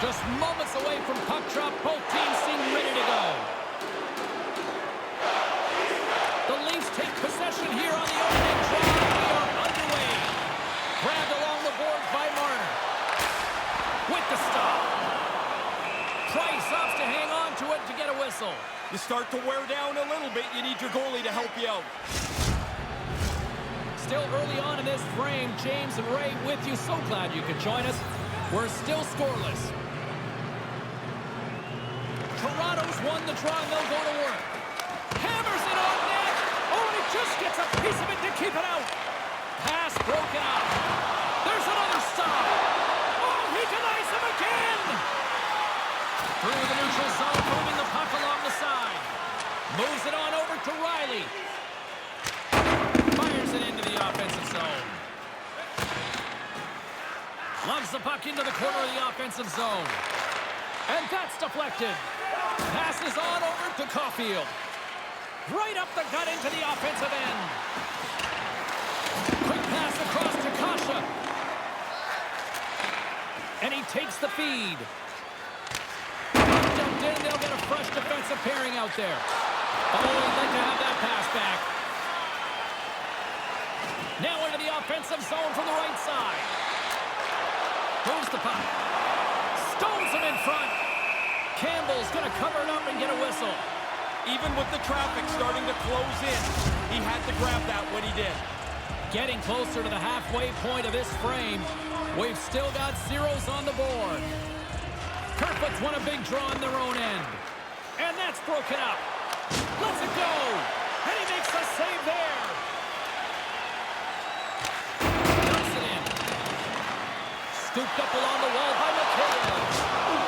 Just moments away from puck drop. Both teams seem ready to go. The Leafs take possession here on the opening drive. We are underway. Grabbed along the boards by Marner. With the stop. Price opts to hang on to it to get a whistle. You start to wear down a little bit. You need your goalie to help you out. Still early on in this frame, James and Ray with you. So glad you could join us. We're still scoreless. Toronto's won the draw and they'll go to work. Hammers it on net. Oh, and he just gets a piece of it to keep it out. Pass broken up. There's another stop. Oh, he denies him again. Through the neutral zone, moving the puck along the side. Moves it on over to Riley. Fires it into the offensive zone. Lugs the puck into the corner of the offensive zone. And that's deflected. Passes on over to Caulfield. Right up the gut into the offensive end. Quick pass across to Kasha. And he takes the feed. Dumped in, they'll get a fresh defensive pairing out there. Oh, he'd like to have that pass back. Now into the offensive zone from the right side. Moves the puck. Stones him in front. Campbell's going to cover it up and get a whistle. Even with the traffic starting to close in, he had to grab that when he did. Getting closer to the halfway point of this frame. We've still got zeros on the board. Kerfoot's won a big draw on their own end. And that's broken up. Let's it go. And he makes the save there. Dumps it in. Scooped up along the wall by McKinnon.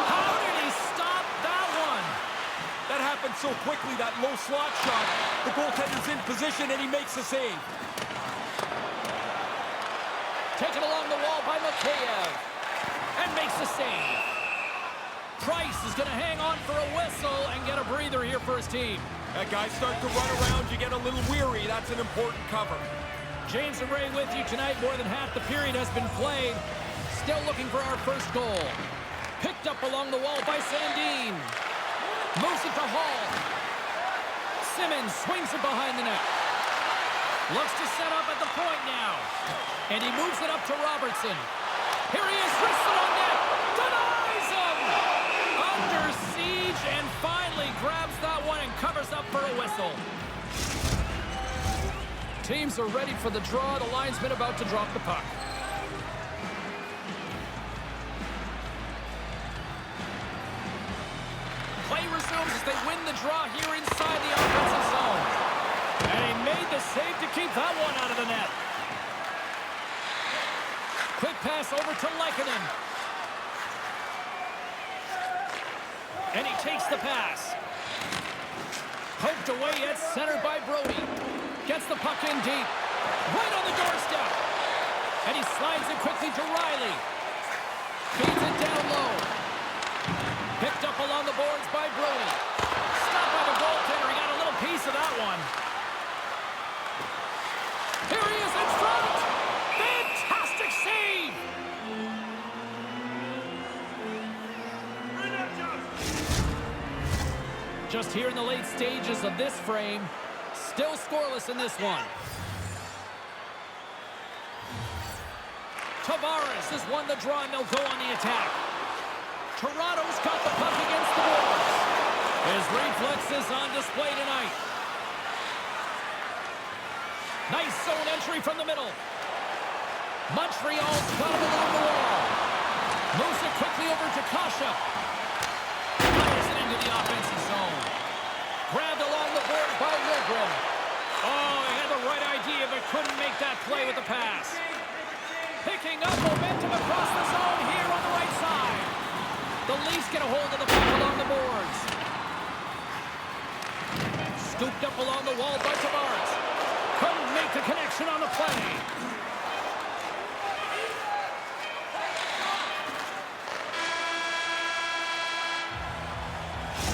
How did he stop that one? That happened so quickly, that low slot shot. The goaltender's in position and he makes the save. Taken along the wall by Mikheyev. And makes the save. Price is going to hang on for a whistle and get a breather here for his team. That guys start to run around, you get a little weary. That's an important cover. James and Ray with you tonight. More than half the period has been played. Still looking for our first goal. Picked up along the wall by Sandin. Moves it to Hall. Simmons swings it behind the net. Looks to set up at the point now. And he moves it up to Robertson. Here he is, wristed on net. Denies him! Under siege and finally grabs that one and covers up for a whistle. Teams are ready for the draw. The linesman about to drop the puck. Play resumes as they win the draw here inside the offensive zone. And he made the save to keep that one out of the net. Quick pass over to Lehkonen. And he takes the pass. Poked away, yet centered by Brody. Gets the puck in deep. Right on the doorstep. And he slides it quickly to Riley. Feeds it down low. Picked up along the boards by Brody. Stopped by the goaltender. He got a little piece of that one. Here he is in front. Fantastic save. Just here in the late stages of this frame. Still scoreless in this one. Tavares has won the draw and they'll go on the attack. Toronto's got the puck against the boards. His reflexes on display tonight. Nice zone entry from the middle. Montreal's got him along the wall. Moves it quickly over to Kasha. Fires it into the offensive zone. Grabbed along the board by Wilgren. Oh, he had the right idea, but couldn't make that play with the pass. Picking up momentum across the zone here on the right side. The Leafs get a hold of the puck along the boards. Scooped up along the wall by Tavares. Couldn't make the connection on the play.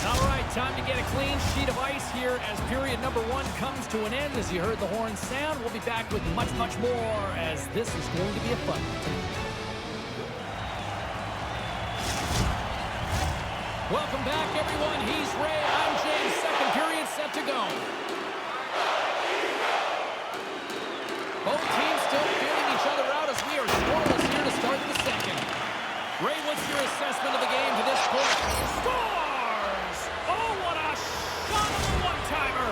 All right, time to get a clean sheet of ice here as period number 1 comes to an end. As you heard the horn sound, we'll be back with much, much more as this is going to be a fun one. Welcome back, everyone. He's Ray. I'm James. Second period set to go. Both teams still feeling each other out as we are scoreless here to start the second. Ray, what's your assessment of the game to this point? Scores! Oh, what a shot on the one-timer!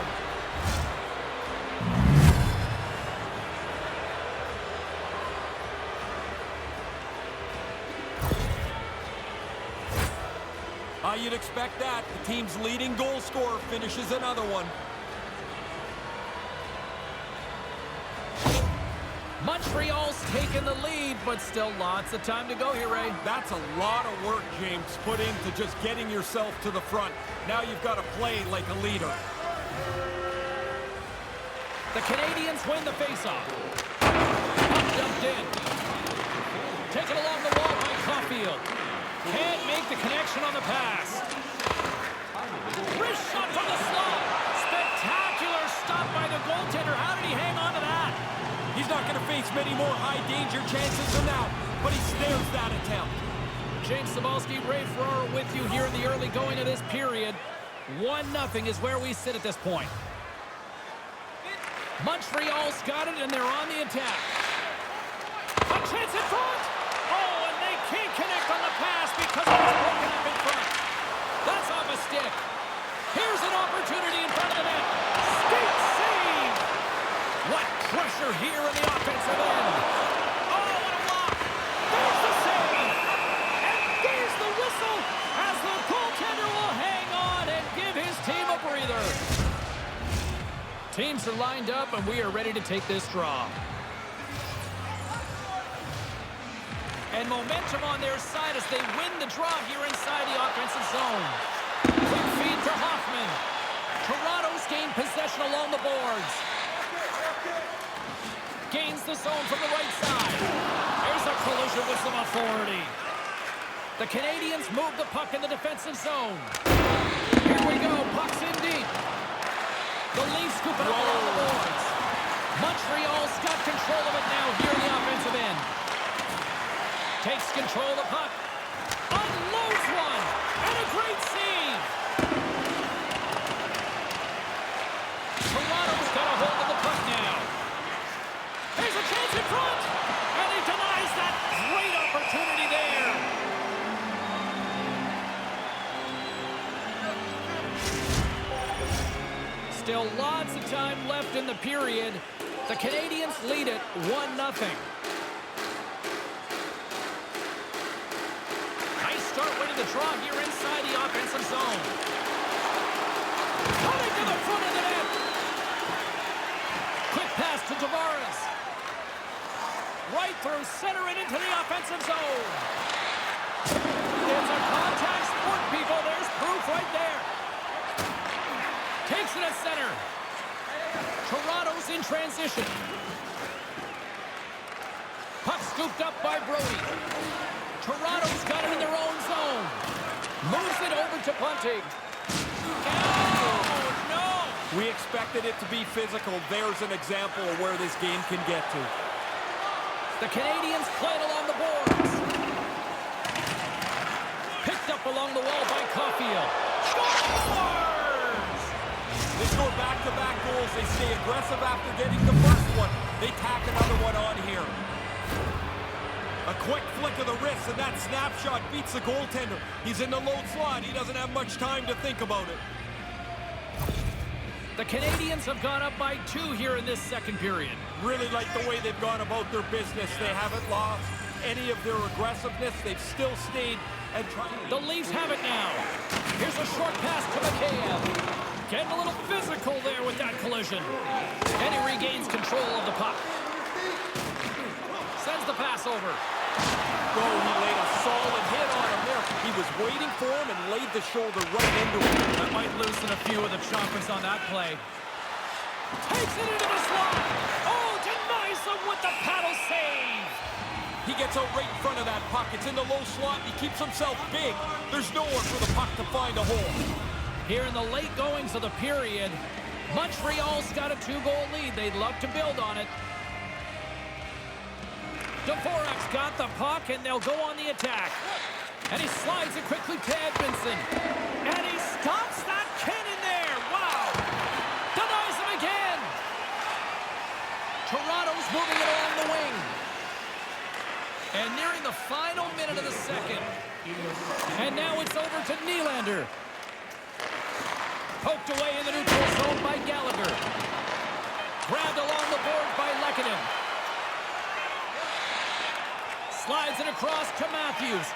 You'd expect that. The team's leading goal scorer finishes another one. Montreal's taken the lead, but still lots of time to go here, Ray. That's a lot of work, James, put into just getting yourself to the front. Now you've got to play like a leader. The Canadiens win the faceoff. Puck dumped in. Taken along the wall by Caulfield. Can't make the connection on the pass. Wrist shot from the slot. Spectacular stop by the goaltender. How did he hang on to that? He's not going to face many more high-danger chances than that, but he snares that attempt. James Cybulski, Ray Ferraro with you here in the early going of this period. 1-0 is where we sit at this point. Montreal's got it, and they're on the attack. A chance in front! Oh, and they can't connect on the pass because it was broken up in front. That's off a stick. Here's an opportunity in front of the net. Skate save! What pressure here in the offensive end. Oh, what a block! There's the save! And there's the whistle as the goaltender will hang on and give his team a breather. Teams are lined up, and we are ready to take this draw. And momentum on their side as they win the draw here inside the offensive zone. Quick feed to Hoffman. Toronto's gained possession along the boards. Gains the zone from the right side. There's a collision with some authority. The Canadiens move the puck in the defensive zone. Here we go. Puck's in deep. The Leafs scoop it up along the boards. Montreal's got control of it now here in the offensive end. Takes control of the puck. Unloads one. And a great save. Toronto's got a hold of the puck now. There's a chance in front. And he denies that great opportunity there. Still lots of time left in the period. The Canadiens lead it 1-0. Start winning the draw here inside the offensive zone. Cutting to the front of the net. Quick pass to Tavares. Right through center and into the offensive zone. It's a contact sport, people. There's proof right there. Takes it at center. Toronto's in transition. Puck scooped up by Brody. Toronto's got it in their own zone. Moves it over to Bunting. Oh, no! We expected it to be physical. There's an example of where this game can get to. The Canadiens play it along the boards. Picked up along the wall by Caulfield. Scores! They score back-to-back goals. They stay aggressive after getting the first one. They tack another one on here. A quick flick of the wrist, and that snapshot beats the goaltender. He's in the low slot. He doesn't have much time to think about it. The Canadiens have gone up by 2 here in this second period. Really like the way they've gone about their business. They haven't lost any of their aggressiveness. They've still stayed and tried. The Leafs have it now. Here's a short pass to McCabe. Getting a little physical there with that collision. And he regains control of the puck. Sends the pass over. Oh, he laid a solid hit on him there. He was waiting for him and laid the shoulder right into him. That might loosen a few of the choppers on that play. Takes it into the slot. Oh, denies him with the paddle save. He gets out right in front of that puck. It's in the low slot. He keeps himself big. There's nowhere for the puck to find a hole. Here in the late goings of the period, Montreal's got a 2-goal lead. They'd love to build on it. Dvorak's got the puck, and they'll go on the attack. And he slides it quickly to Edmondson. And he stops that cannon there. Wow. Denies him again. Toronto's moving it along the wing. And nearing the final minute of the second. And now it's over to Nylander. Poked away in the neutral zone by Gallagher. Grabbed along the board by Lehkonen. Slides it across to Matthews.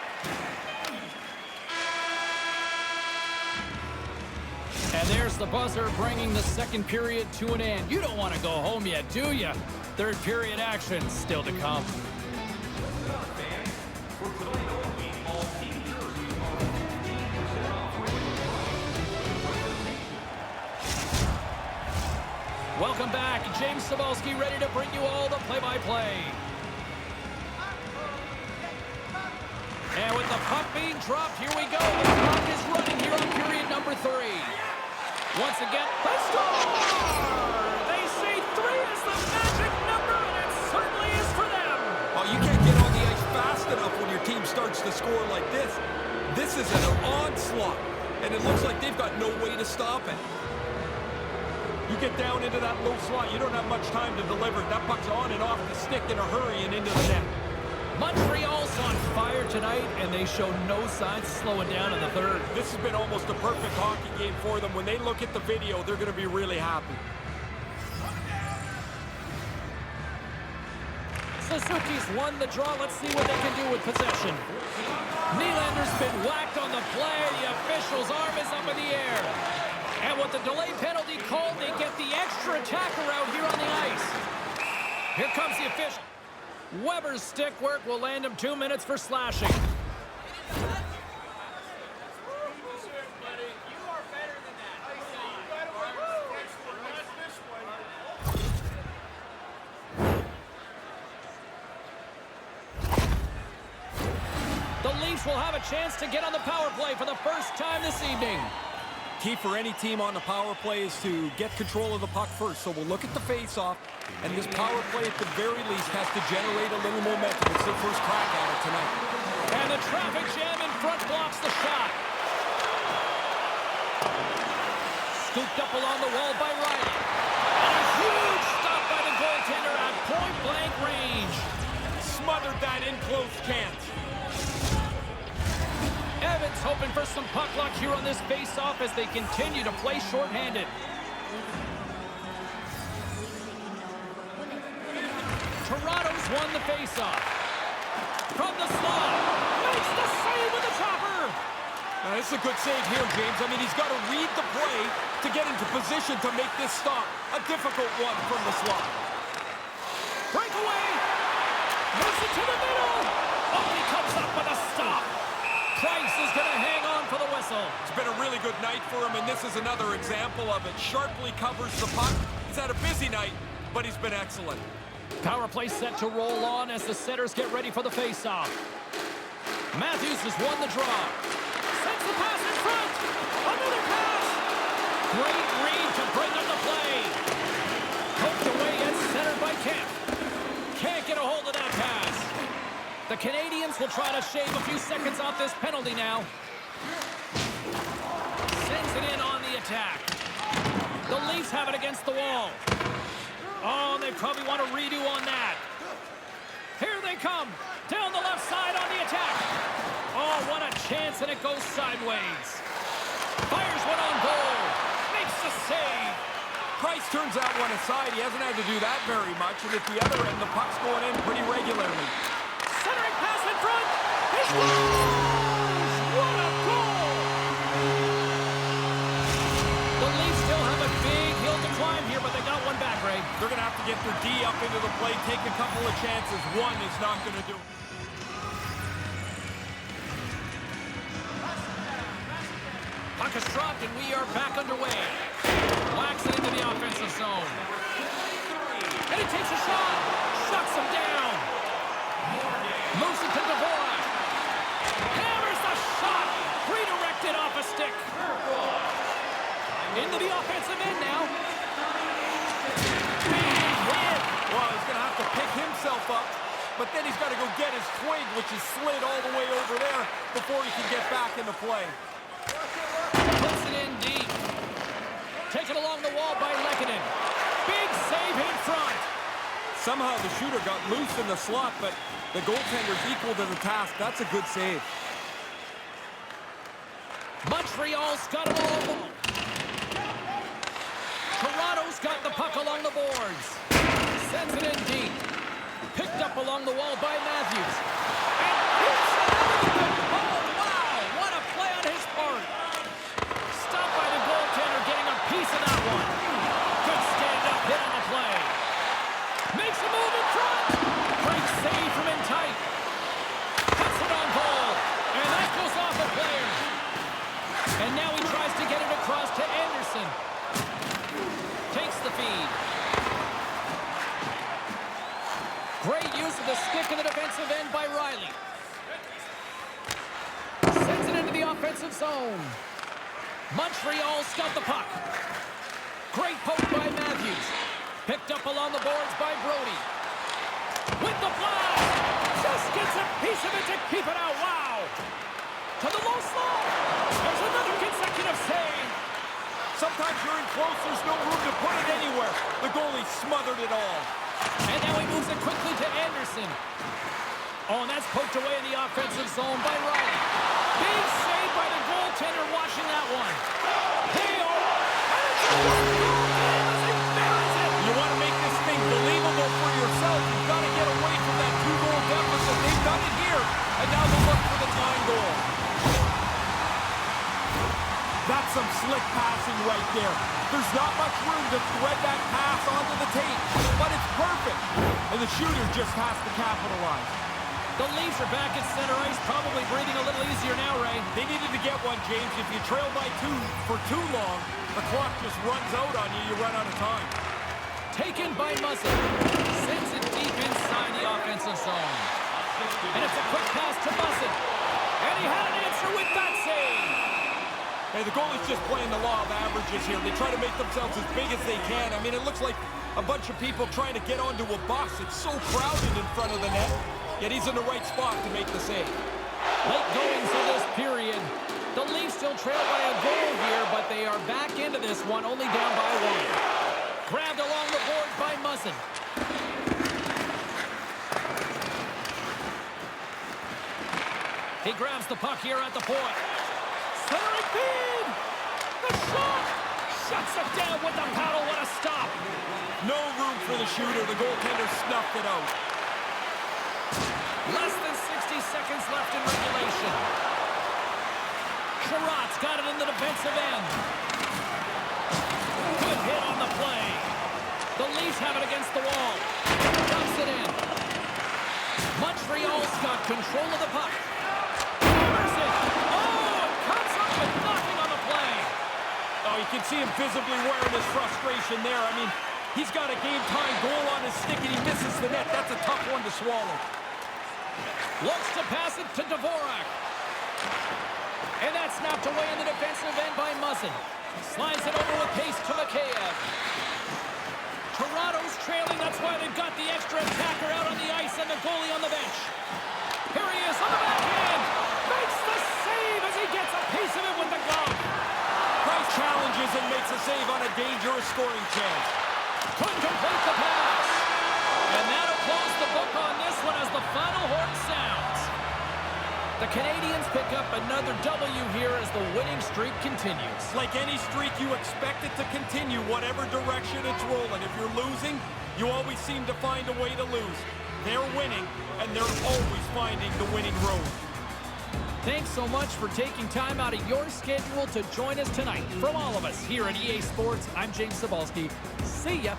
And there's the buzzer bringing the second period to an end. You don't want to go home yet, do you? Third period action still to come. Welcome back. James Cybulski ready to bring you all the play-by-play. And with the puck being dropped, here we go. The clock is running here on period number 3. Once again, they score! They say 3 is the magic number, and it certainly is for them. Oh, you can't get on the ice fast enough when your team starts to score like this. This is an onslaught, and it looks like they've got no way to stop it. You get down into that low slot, you don't have much time to deliver. That puck's on and off the stick in a hurry and into the net. Montreal's on fire tonight, and they show no signs of slowing down in the third. This has been almost a perfect hockey game for them. When they look at the video, they're going to be really happy. Suzuki's won the draw. Let's see what they can do with possession. Nylander's been whacked on the play. The official's arm is up in the air. And with the delay penalty called, they get the extra attacker out here on the ice. Here comes the official. Weber's stick work will land him 2 minutes for slashing. The Leafs will have a chance to get on the power play for the first time this evening. Key for any team on the power play is to get control of the puck first. So we'll look at the face-off, and this power play at the very least has to generate a little momentum. It's their first crack at it tonight. And the traffic jam in front blocks the shot. Scooped up along the wall by Riley. And a huge stop by the goaltender at point-blank range. Smothered that in close chance. Evans hoping for some puck luck here on this face-off as they continue to play shorthanded. Toronto's won the face-off. From the slot, makes the save with the chopper. Now, this is a good save here, James. I mean, he's got to read the play to get into position to make this stop. A difficult one from the slot. Breakaway. Moves it to the middle. Oh, he comes up with a stop. Price is going to hang on for the whistle. It's been a really good night for him, and this is another example of it. Sharply covers the puck. He's had a busy night, but he's been excellent. Power play set to roll on as the setters get ready for the face-off. Matthews has won the draw. Sends the pass in front. Another pass. Great read to bring up the play. Poked away and centered by Kemp. Can't get a hold of that pass. The Canadiens will try to shave a few seconds off this penalty now. Sends it in on the attack. The Leafs have it against the wall. Oh, they probably want to redo on that. Here they come. Down the left side on the attack. Oh, what a chance, and it goes sideways. Fires one on goal. Makes the save. Price turns that one aside. He hasn't had to do that very much, and at the other end, the puck's going in pretty regularly. Centering pass in front. He scores! What a goal! The Leafs still have a big hill to climb here, but they got one back, Ray. They're going to have to get their D up into the play, take a couple of chances. One is not going to do it. Puck is dropped, and we are back underway. Whacks it into the offensive zone. And he takes a shot. Shuts him down. Moves it to Dvorak. Hammers the shot. Redirected off a stick. Into the offensive end now. Big hit. Well, he's going to have to pick himself up but then he's got to go get his twig, which is slid all the way over there before he can get back into play. Puts it in deep. Taken along the wall by Lehkonen. Big save in front. Somehow the shooter got loose in the slot, but the goaltender's equal to the task. That's a good save. Montreal's got it all along. Toronto's got the puck along the boards. Sends it in deep. Picked up along the wall by Matthews. And hits it. Oh, wow! What a play on his part. Stopped by the goaltender, getting a piece of that one. Good stand-up hit on the play. Makes a move in front. Great save from in tight. Puts it on goal. And that goes off a player. And now he tries to get it across to Anderson. Takes the feed. Great use of the stick in the defensive end by Riley. Sends it into the offensive zone. Montreal's got the puck. Great poke by Matthews. Picked up along the boards by Brody. With the blast. Just gets a piece of it to keep it out. Wow. To the low slot. There's another consecutive save. Sometimes you're in close, there's no room to put it anywhere. The goalie smothered it all. And now he moves it quickly to Anderson. Oh, and that's poked away in the offensive zone by Riley. Big save by the goaltender watching that one. Hey-oh! You want to make this thing believable for yourself, you've got to get away from that 2-goal deficit. They've done it here, and now they look for the tying goal. That's some slick passing right there. There's not much room to thread that pass onto the tape, but it's perfect. And the shooter just has to capitalize. The Leafs are back at center ice, probably breathing a little easier now, Ray. They needed to get one, James. If you trail by 2 for too long, the clock just runs out on you. You run out of time. Taken by Muzzin. Sends it deep inside the offensive zone. And it's a quick pass to Muzzin. And he had an answer with that save. Hey, the goalie's just playing the law of averages here. They try to make themselves as big as they can. I mean, it looks like a bunch of people trying to get onto a bus. It's so crowded in front of the net, yet he's in the right spot to make the save. Late goings of this period. The Leafs still trail by a goal here, but they are back into this one, only down by 1. Grabbed along the boards by Muzzin. He grabs the puck here at the point. Centering feed! The shot! Shuts it down with the paddle. What a stop! No room for the shooter. The goaltender snuffed it out. Less than 60 seconds left in regulation. Sherratt's got it in the defensive end. Good hit on the play. The Leafs have it against the wall. Dumps it in. Montreal's got control of the puck. Oh, you can see him visibly wearing his frustration there. I mean, he's got a game-time goal on his stick and he misses the net. That's a tough one to swallow. Looks to pass it to Dvorak. And that's snapped away in the defensive end by Muzzin. Slides it over with pace to Mikheyev. Toronto's trailing. That's why they've got the extra attacker out on the ice and the goalie on the bench. Here he is on the backhand. Makes the save as he gets a piece of it with the glove. Challenges and makes a save on a dangerous scoring chance. Couldn't complete the pass. And that'll close the book on this one as the final horn sounds. The Canadiens pick up another W here as the winning streak continues. Like any streak, you expect it to continue whatever direction it's rolling. If you're losing, you always seem to find a way to lose. They're winning, and they're always finding the winning road. Thanks so much for taking time out of your schedule to join us tonight. From all of us here at EA Sports, I'm James Cebulski. See ya.